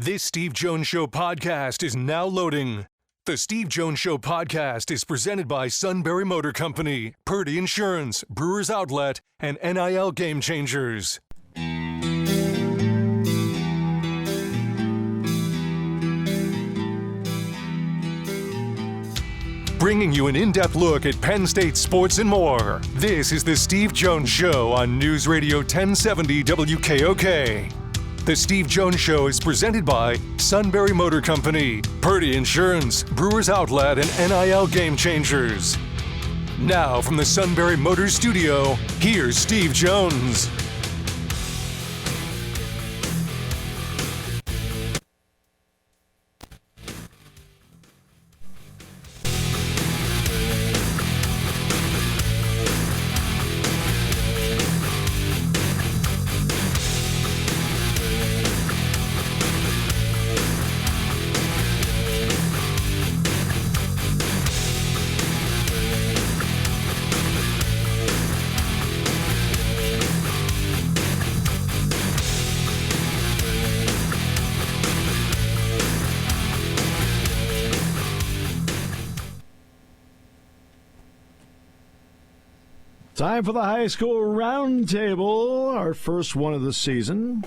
This Steve Jones Show podcast is now loading. The Steve Jones Show podcast is presented by Sunbury Motor Company, Purdy Insurance, Brewers Outlet, and NIL Game Changers. Bringing you an in-depth look at Penn State sports and more. This is the Steve Jones Show on News Radio 1070 WKOK. The Steve Jones Show is presented by Sunbury Motor Company, Purdy Insurance, Brewers Outlet, and NIL Game Changers. Now from the Sunbury Motors Studio, here's Steve Jones. Time for the high school roundtable, our first one of the season.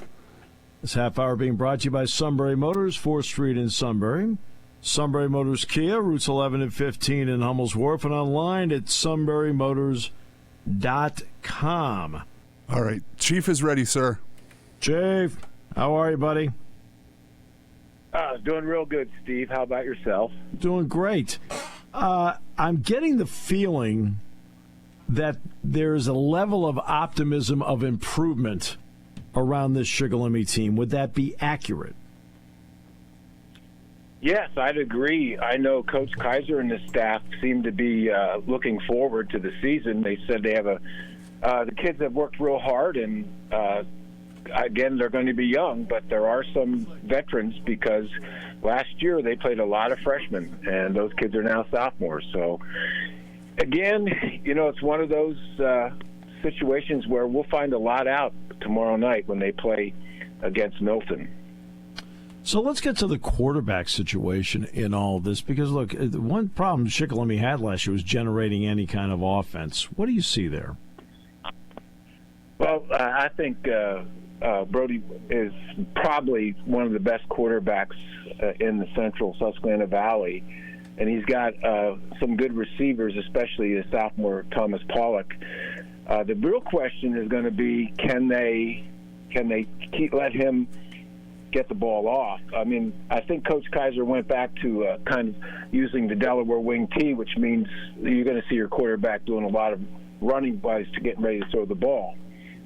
This half hour being brought to you by Sunbury Motors, 4th Street in Sunbury. Sunbury Motors Kia, routes 11 and 15 in Hummel's Wharf, and online at sunburymotors.com. All right, Chief is ready, sir. Chief, how are you, buddy? Doing real good, Steve. How about yourself? Doing great. I'm getting the feeling that there's a level of optimism of improvement around this Shikellamy team. Would that be accurate? Yes, I'd agree. I know Coach Kaiser and his staff seem to be looking forward to the season. They said they have the kids have worked real hard, and again, they're going to be young, but there are some veterans because last year they played a lot of freshmen, and those kids are now sophomores. So, again, it's one of those situations where we'll find a lot out tomorrow night when they play against Milton. So let's get to the quarterback situation in all of this, because, look, one problem Shikellamy had last year was generating any kind of offense. What do you see there? Well, I think Brody is probably one of the best quarterbacks in the central Susquehanna Valley. And he's got some good receivers, especially his sophomore Thomas Pollock. The real question is going to be, can they let him get the ball off? I mean, I think Coach Kaiser went back to kind of using the Delaware wing T, which means you're going to see your quarterback doing a lot of running plays to get ready to throw the ball.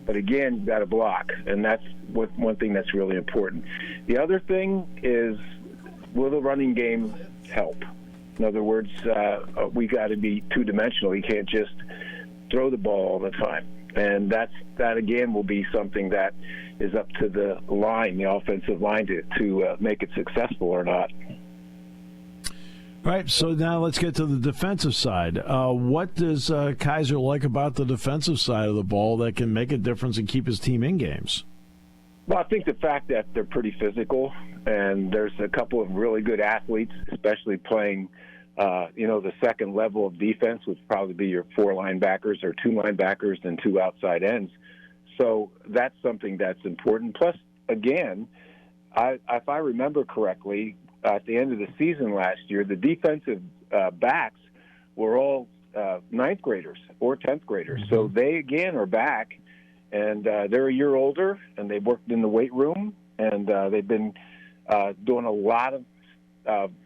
But again, you've got to block, and that's one thing that's really important. The other thing is, will the running game help? In other words, we got to be two-dimensional. You can't just throw the ball all the time. And that again, will be something that is up to the line, the offensive line, to make it successful or not. All right, so now let's get to the defensive side. What does Kaiser like about the defensive side of the ball that can make a difference and keep his team in games? Well, I think the fact that they're pretty physical, and there's a couple of really good athletes, especially playing, the second level of defense, would probably be your 4 linebackers or 2 linebackers and 2 outside ends. So that's something that's important. Plus, again, if I remember correctly, at the end of the season last year, the defensive backs were all 9th graders or 10th graders. Mm-hmm. So they, again, are back. And they're a year older, and they've worked in the weight room, and they've been doing a lot of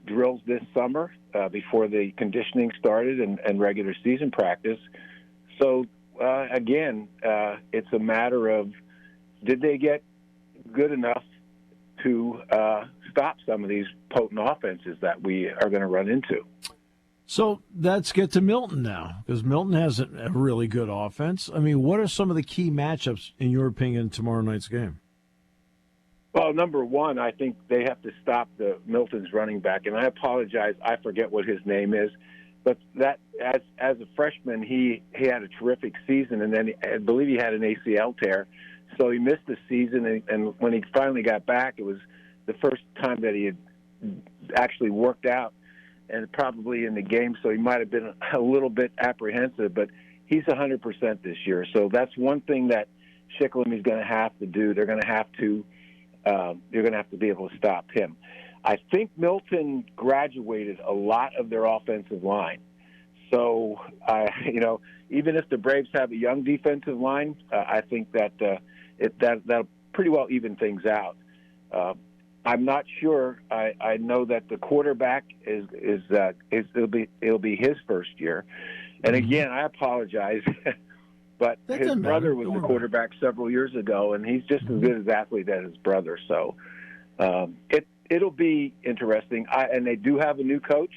drills this summer before the conditioning started and regular season practice. So, again, it's a matter of, did they get good enough to stop some of these potent offenses that we are going to run into? So let's get to Milton now, because Milton has a really good offense. I mean, what are some of the key matchups, in your opinion, in tomorrow night's game? Well, number one, I think they have to stop Milton's running back, and I apologize, I forget what his name is, but that as a freshman, he had a terrific season, and then I believe he had an ACL tear, so he missed the season, and when he finally got back, it was the first time that he had actually worked out, and probably in the game, so he might have been a little bit apprehensive, but he's 100% this year. So that's one thing that Shikellamy is going to have to do. They're going to have to be able to stop him. I think Milton graduated a lot of their offensive line. So, even if the Braves have a young defensive line, I think that'll pretty well even things out. I'm not sure. I know that the quarterback it'll be his first year. And again, I apologize, but his brother was the quarterback several years ago, and he's just as good an athlete as his brother. So it'll be interesting. And they do have a new coach,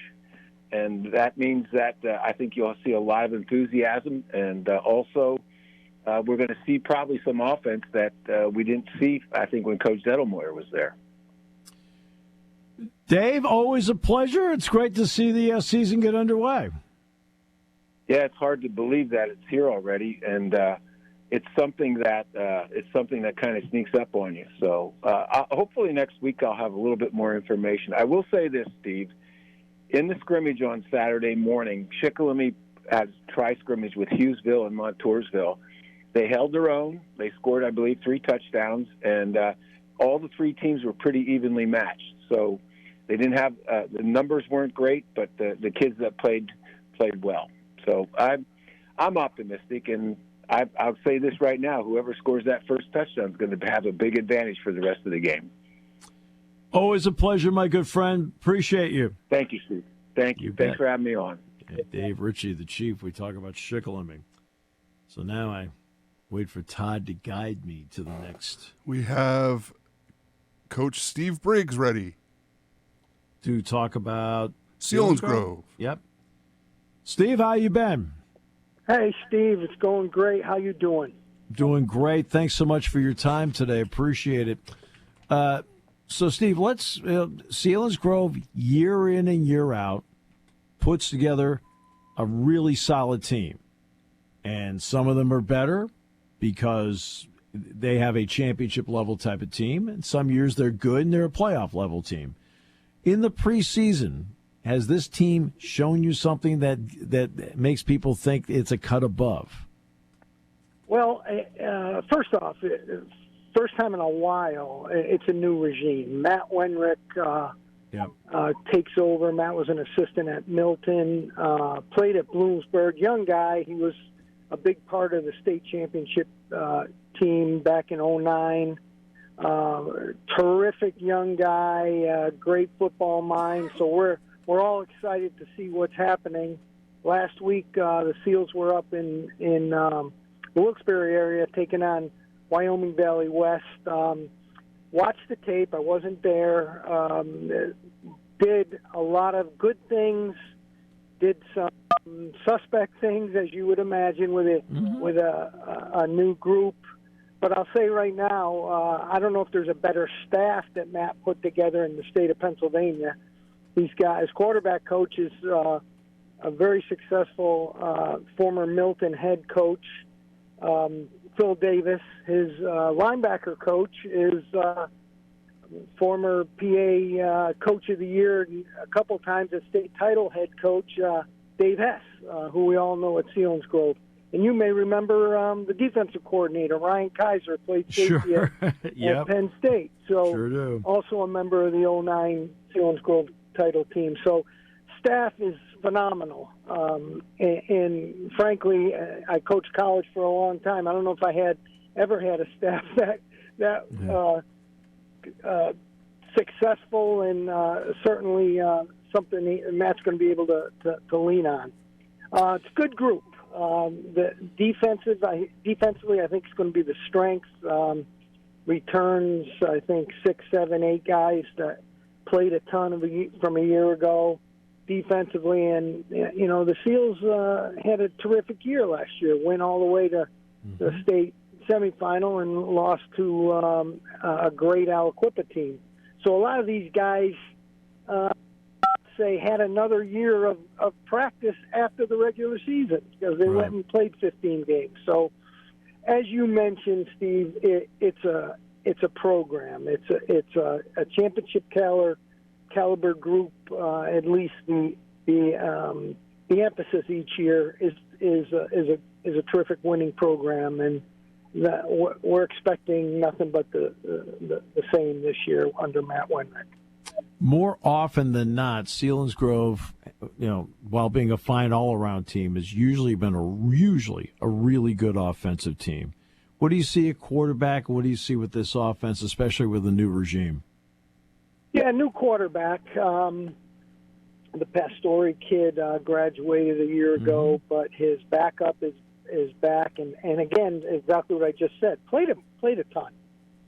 and that means that I think you'll see a lot of enthusiasm, and also we're going to see probably some offense that we didn't see, I think, when Coach Dettelmoyer was there. Dave, always a pleasure. It's great to see the season get underway. Yeah, it's hard to believe that it's here already, and it's something that kind of sneaks up on you. So hopefully next week I'll have a little bit more information. I will say this, Steve. In the scrimmage on Saturday morning, Shikellamy had a tri-scrimmage with Hughesville and Montoursville. They held their own. They scored, I believe, 3 touchdowns, and all the 3 teams were pretty evenly matched. So they didn't have the numbers weren't great, but the kids that played well. So I'm optimistic, and I'll say this right now: whoever scores that first touchdown is going to have a big advantage for the rest of the game. Always a pleasure, my good friend. Appreciate you. Thank you, Steve. Thank you. Thanks for having me on. Yeah, Dave Ritchie, the chief. We talk about Shikellamy. So now I wait for Todd to guide me to the next. We have Coach Steve Briggs ready to talk about Selinsgrove. Yep. Steve, how you been? Hey, Steve, it's going great. How you doing? Doing great. Thanks so much for your time today. Appreciate it. So, Steve, let's Selinsgrove, year in and year out, puts together a really solid team. And some of them are better because they have a championship-level type of team. And some years they're good and they're a playoff-level team. In the preseason, has this team shown you something that makes people think it's a cut above? Well, first off, first time in a while, it's a new regime. Matt Wenrick takes over. Matt was an assistant at Milton, played at Bloomsburg. Young guy. He was a big part of the state championship team back in '09. Terrific young guy, great football mind. So we're all excited to see what's happening. Last week, the Seals were up in the Wilkes-Barre area taking on Wyoming Valley West. Watched the tape. I wasn't there. Did a lot of good things. Did some suspect things, as you would imagine, with a new group. But I'll say right now, I don't know if there's a better staff that Matt put together in the state of Pennsylvania. His quarterback coach is a very successful former Milton head coach, Phil Davis. His linebacker coach is former PA Coach of the Year a couple times, a state title head coach, Dave Hess, who we all know at Selinsgrove. And you may remember the defensive coordinator, Ryan Kaiser, played safety at Penn State. So sure do. Also a member of the '09 Selinsgrove title team. So staff is phenomenal. And frankly, I coached college for a long time. I don't know if I ever had a staff that successful, and certainly something Matt's going to be able to lean on. It's a good group. The defensively, I think, is going to be the strength. Returns, I think, 6, 7, 8 guys that played a ton from a year ago defensively. And, the Seals had a terrific year last year, went all the way to the state semifinal and lost to a great Aliquippa team. So a lot of these guys had another year of practice after the regular season because they went and played 15 games. So as you mentioned, Steve, it's a it's a program. It's a championship caliber group. At least the emphasis each year is a terrific winning program, and that we're expecting nothing but the same this year under Matt Wenrick. More often than not, Selinsgrove, while being a fine all-around team, has usually been a really good offensive team. What do you see at quarterback? What do you see with this offense, especially with the new regime? Yeah, new quarterback. The Pastore kid graduated a year ago, but his backup is back, and again, exactly what I just said. Played a ton.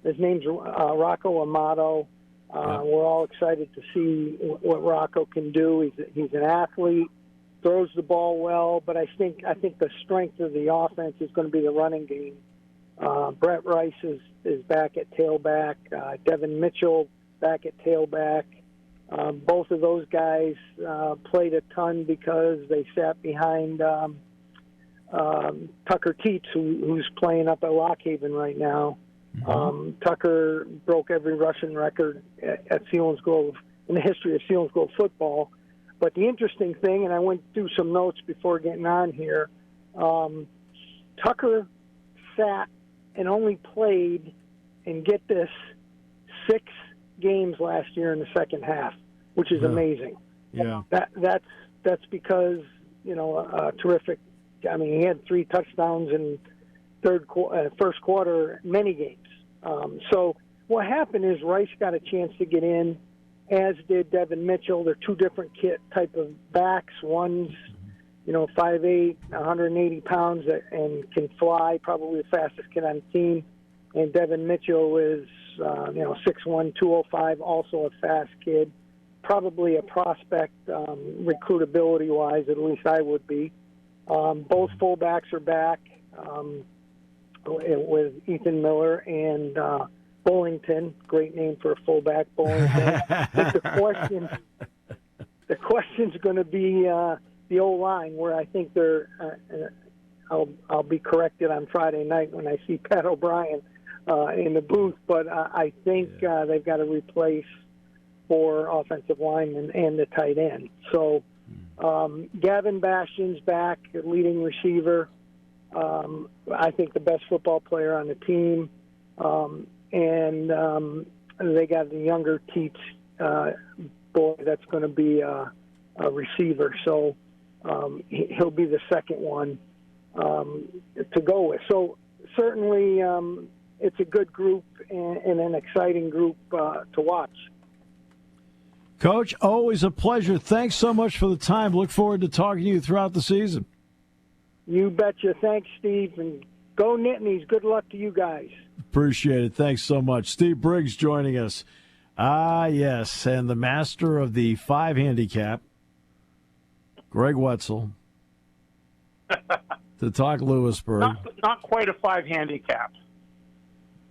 His name's Rocco Amato. We're all excited to see what Rocco can do. He's an athlete, throws the ball well, but I think the strength of the offense is going to be the running game. Brett Rice is back at tailback. Devin Mitchell back at tailback. Both of those guys played a ton because they sat behind Tucker Teets, who's playing up at Lockhaven right now. Tucker broke every rushing record at Selinsgrove in the history of Selinsgrove football. But the interesting thing, and I went through some notes before getting on here, Tucker sat and only played, and get this, 6 games last year in the second half, which is amazing. Yeah, that's because terrific. I mean, he had 3 touchdowns in first quarter, many games. So what happened is Rice got a chance to get in, as did Devin Mitchell. They're 2 different type of backs. One's 5'8", 180 pounds, and can fly, probably the fastest kid on the team. And Devin Mitchell is 6'1", 205, also a fast kid, probably a prospect, recruitability-wise, at least I would be. Both fullbacks are back. With Ethan Miller and Bullington. Great name for a fullback, Bullington. But the question's going to be the O-line, where I think they're I'll be corrected on Friday night when I see Pat O'Brien in the booth, but I think they've got to replace 4 offensive linemen and the tight end. So Gavin Bastion's back, leading receiver. I think the best football player on the team, and they got the younger Teets boy that's going to be a receiver. So he'll be the second one to go with. So certainly it's a good group and an exciting group to watch. Coach, always a pleasure. Thanks so much for the time. Look forward to talking to you throughout the season. You betcha. Thanks, Steve. And go Nittanies. Good luck to you guys. Appreciate it. Thanks so much. Steve Briggs joining us. Yes, and the master of the 5 handicap, Gregg Wetzel, to talk Lewisburg. Not quite a 5 handicap.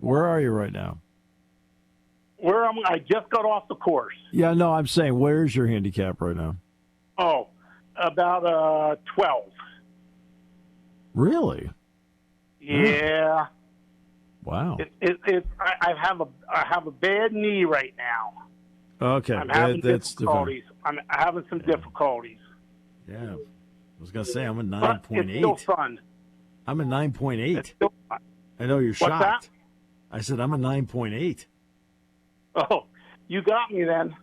Where are you right now? I just got off the course. Yeah, no, I'm saying, where's your handicap right now? Oh, about 12. Really? Yeah. Wow. I have a bad knee right now. Okay, I'm having that's difficulties. I'm having some difficulties. Yeah. I was going to say, I'm a 9.8. It's still fun. I'm a 9.8. It's still fun. I know you're What's shocked. that? I said I'm a 9.8. Oh, you got me then.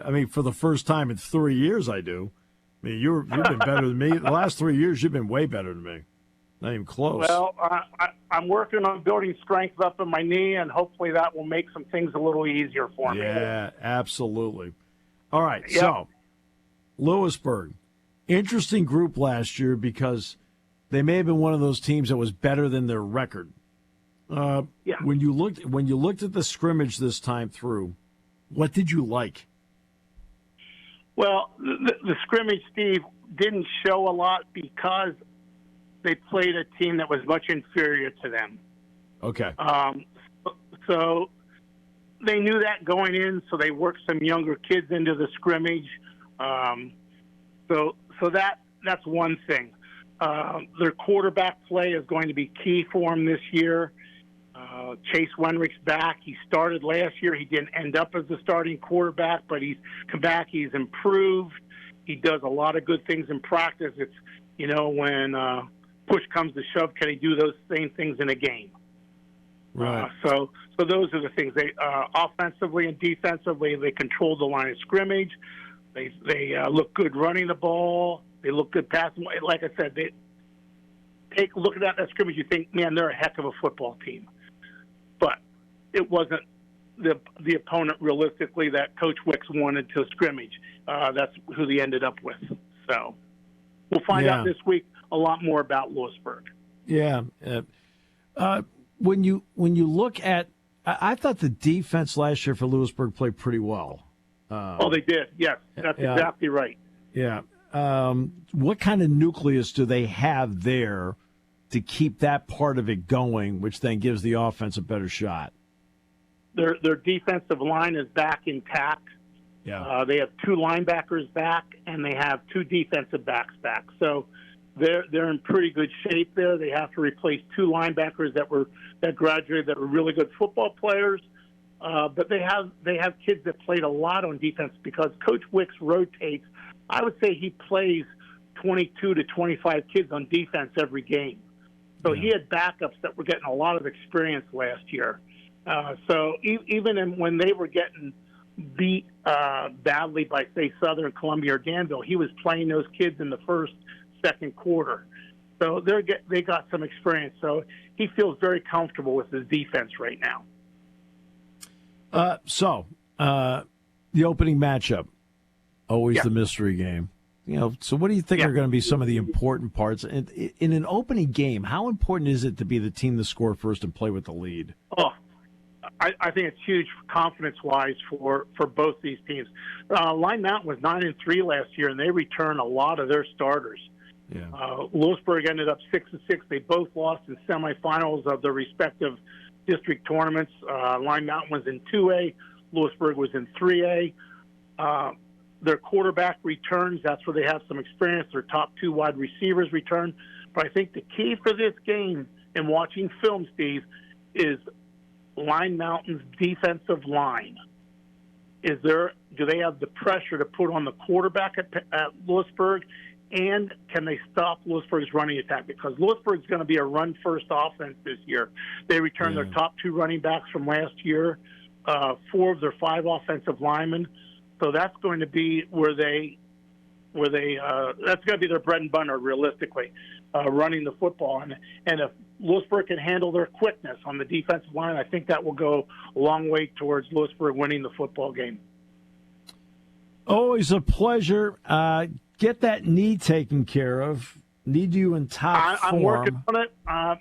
I mean, for the first time in 3 years, I do. I mean, you've been better than me. The last 3 years, you've been way better than me. Not even close. Well, I'm working on building strength up in my knee, and hopefully that will make some things a little easier for me. Yeah, absolutely. All right, Yep. So Lewisburg, interesting group last year because they may have been one of those teams that was better than their record. Yeah. When you looked at the scrimmage this time through, what did you like? Well, the scrimmage, Steve, didn't show a lot because they played a team that was much inferior to them. Okay. So they knew that going in, so they worked some younger kids into the scrimmage. So that's one thing. Their quarterback play is going to be key for them this year. Chase Wenrich's back. He started last year. He didn't end up as the starting quarterback, but he's come back. He's improved. He does a lot of good things in practice. It's, when push comes to shove, can he do those same things in a game? Right. So those are the things. They offensively and defensively, they control the line of scrimmage. They look good running the ball. They look good passing. Like I said, they take a look at that scrimmage. You think, man, they're a heck of a football team. But it wasn't the opponent realistically that Coach Wicks wanted to scrimmage. That's who they ended up with. So we'll find out this week a lot more about Lewisburg. Yeah. When you look at, I thought the defense last year for Lewisburg played pretty well. They did. Yes, that's exactly right. Yeah. What kind of nucleus do they have there to keep that part of it going, which then gives the offense a better shot? Their defensive line is back intact. Yeah. They have 2 linebackers back, and they have 2 defensive backs back. So they're in pretty good shape there. They have to replace 2 linebackers that graduated that were really good football players. But they have kids that played a lot on defense because Coach Wicks rotates. I would say he plays 22 to 25 kids on defense every game. So he had backups that were getting a lot of experience last year. So even when they were getting beat badly by, say, Southern, Columbia, or Danville, he was playing those kids in the first, second quarter. So they got some experience. So he feels very comfortable with his defense right now. The opening matchup, always the mystery game. So what do you think are going to be some of the important parts? In an opening game, how important is it to be the team to score first and play with the lead? Oh, I think it's huge confidence-wise for both these teams. Line Mountain was 9-3 last year, and they returned a lot of their starters. Yeah. Lewisburg ended up 6-6. They both lost in semifinals of their respective district tournaments. Line Mountain was in 2A. Lewisburg was in 3A. Their quarterback returns. That's where they have some experience. Their top 2 wide receivers return. But I think the key for this game and watching film, Steve, is Line Mountain's defensive line. Do they have the pressure to put on the quarterback at Lewisburg, and can they stop Lewisburg's running attack? Because Lewisburg's going to be a run-first offense this year. They returned their top 2 running backs from last year, 4 of their 5 offensive linemen. So that's going to be where that's going to be their bread and butter, realistically, running the football. And if Lewisburg can handle their quickness on the defensive line, I think that will go a long way towards Lewisburg winning the football game. Always a pleasure. Get that knee taken care of. Need you in top form. I'm working on it.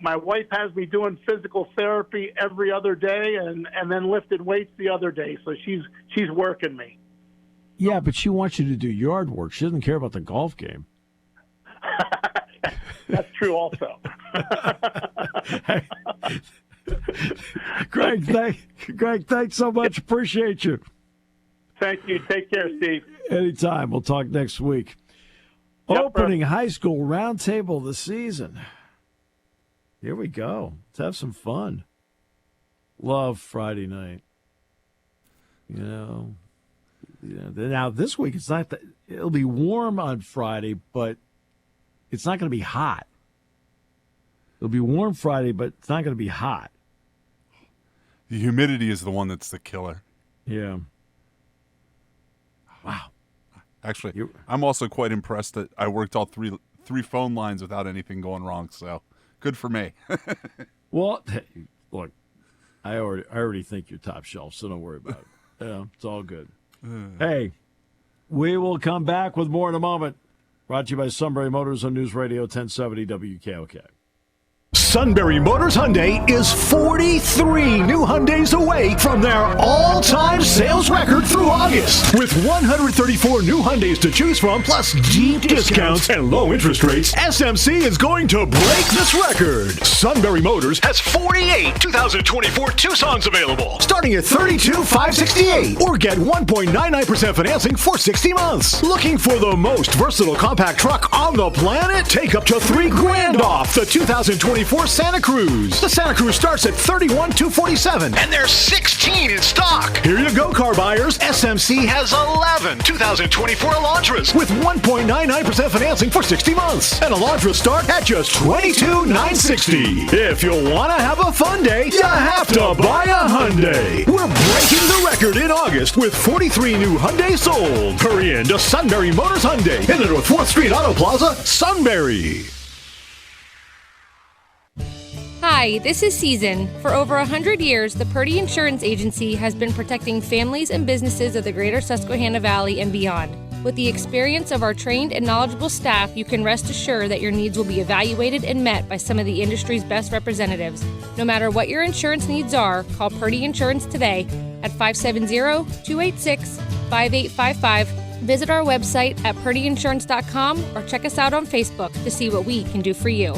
My wife has me doing physical therapy every other day and then lifted weights the other day. So she's working me. Yeah, but she wants you to do yard work. She doesn't care about the golf game. That's true also. Gregg, thanks so much. Appreciate you. Thank you. Take care, Steve. Anytime. We'll talk next week. Opening high school roundtable of the season. Here we go. Let's have some fun. Love Friday night. Now this week it's not that it'll be warm on Friday, but it's not going to be hot. It'll be warm Friday, but it's not going to be hot. The humidity is the one that's the killer. Yeah. Wow. Actually, I'm also quite impressed that I worked all three phone lines without anything going wrong. So good for me. Well, look, I already think you're top shelf, so don't worry about it. Yeah, it's all good. Hey, we will come back with more in a moment. Brought to you by Sunbury Motors on News Radio 1070 WKOK. Sunbury Motors Hyundai is 43 new Hyundais away from their all-time sales record through August. With 134 new Hyundais to choose from, plus deep discounts and low interest rates, SMC is going to break this record. Sunbury Motors has 48 2024 Tucsons available, starting at $32,568, or get 1.99% financing for 60 months. Looking for the most versatile compact truck on the planet? Take up to $3,000 off the 2024 for Santa Cruz. The Santa Cruz starts at $31,247, and there's 16 in stock. Here you go, car buyers. SMC has 11 2024 Elantras with 1.99% financing for 60 months. And Elantras start at just $22,960. If you want to have a fun day, you have to buy a Hyundai. We're breaking the record in August with 43 new Hyundai sold. Hurry in to Sunbury Motors Hyundai in the North 4th Street Auto Plaza, Sunbury. Hi, this is Season. For over 100 years, the Purdy Insurance Agency has been protecting families and businesses of the greater Susquehanna Valley and beyond. With the experience of our trained and knowledgeable staff, you can rest assured that your needs will be evaluated and met by some of the industry's best representatives. No matter what your insurance needs are, call Purdy Insurance today at 570-286-5855. Visit our website at purdyinsurance.com or check us out on Facebook to see what we can do for you.